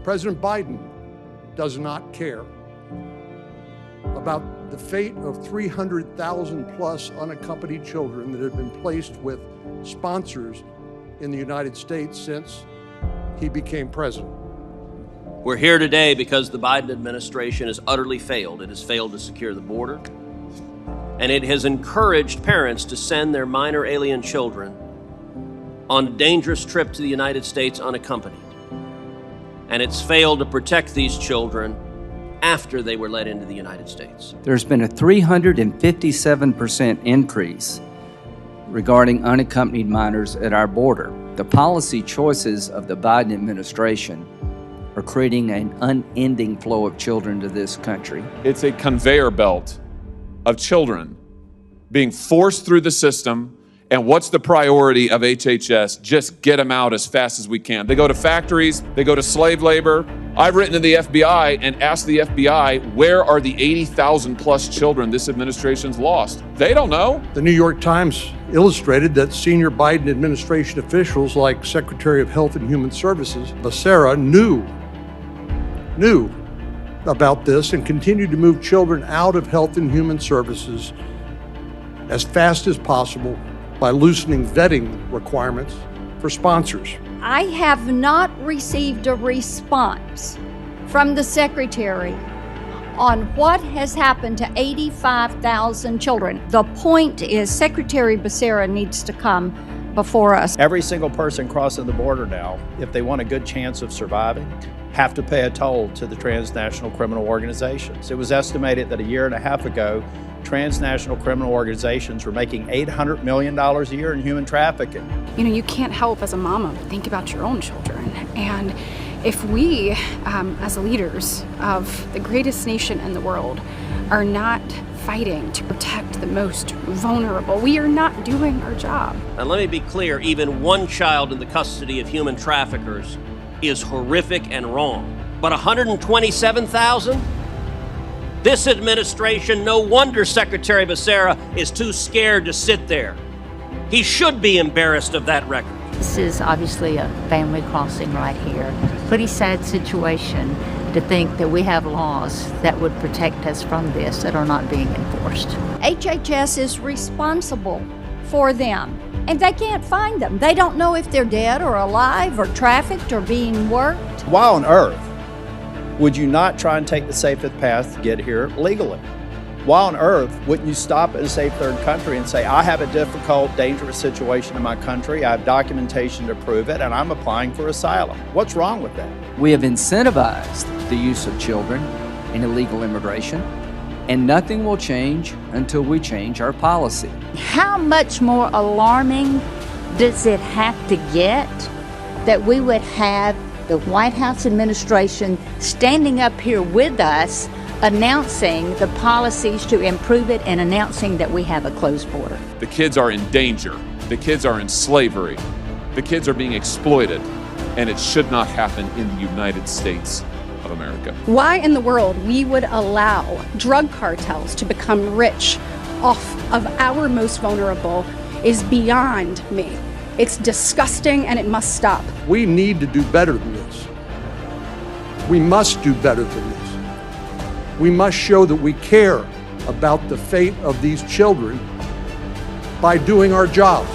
President Biden does not care about the fate of 300,000 plus unaccompanied children that have been placed with sponsors in the United States since he became president. We're here today because the Biden administration has utterly failed. It has failed to secure the border, and it has encouraged parents to send their minor alien children on a dangerous trip to the United States unaccompanied. And it's failed to protect these children after they were let into the United States. There's been a 357% increase regarding unaccompanied minors at our border. The policy choices of the Biden administration are creating an unending flow of children to this country. It's a conveyor belt of children being forced through the system. And what's the priority of HHS? Just get them out as fast as we can. They go to factories, they go to slave labor. I've written to the FBI and asked the FBI, where are the 80,000 plus children this administration's lost? They don't know. The New York Times illustrated that senior Biden administration officials like Secretary of Health and Human Services, Becerra, knew about this and continued to move children out of Health and Human Services as fast as possible by loosening vetting requirements for sponsors. I have not received a response from the Secretary on what has happened to 85,000 children. The point is Secretary Becerra needs to come before us. Every single person crossing the border now, if they want a good chance of surviving, have to pay a toll to the transnational criminal organizations. It was estimated that a year and a half ago, transnational criminal organizations were making $800 million a year in human trafficking. You know, you can't help as a mama but think about your own children. And if we, as leaders of the greatest nation in the world, are not fighting to protect the most vulnerable, we are not doing our job. And let me be clear, even one child in the custody of human traffickers is horrific and wrong. But 127,000? This administration, no wonder Secretary Becerra is too scared to sit there. He should be embarrassed of that record. This is obviously a family crossing right here. Pretty sad situation to think that we have laws that would protect us from this that are not being enforced. HHS is responsible for them, and they can't find them. They don't know if they're dead or alive or trafficked or being worked. Why on earth would you not try and take the safest path to get here legally? Why on earth wouldn't you stop at a safe third country and say, I have a difficult, dangerous situation in my country, I have documentation to prove it, and I'm applying for asylum? What's wrong with that? We have incentivized the use of children in illegal immigration, and nothing will change until we change our policy. How much more alarming does it have to get that we would have the White House administration standing up here with us, announcing the policies to improve it and announcing that we have a closed border? The kids are in danger. The kids are in slavery. The kids are being exploited, and it should not happen in the United States of America. Why in the world we would allow drug cartels to become rich off of our most vulnerable is beyond me. It's disgusting and it must stop. We need to do better than this. We must do better than this. We must show that we care about the fate of these children by doing our jobs.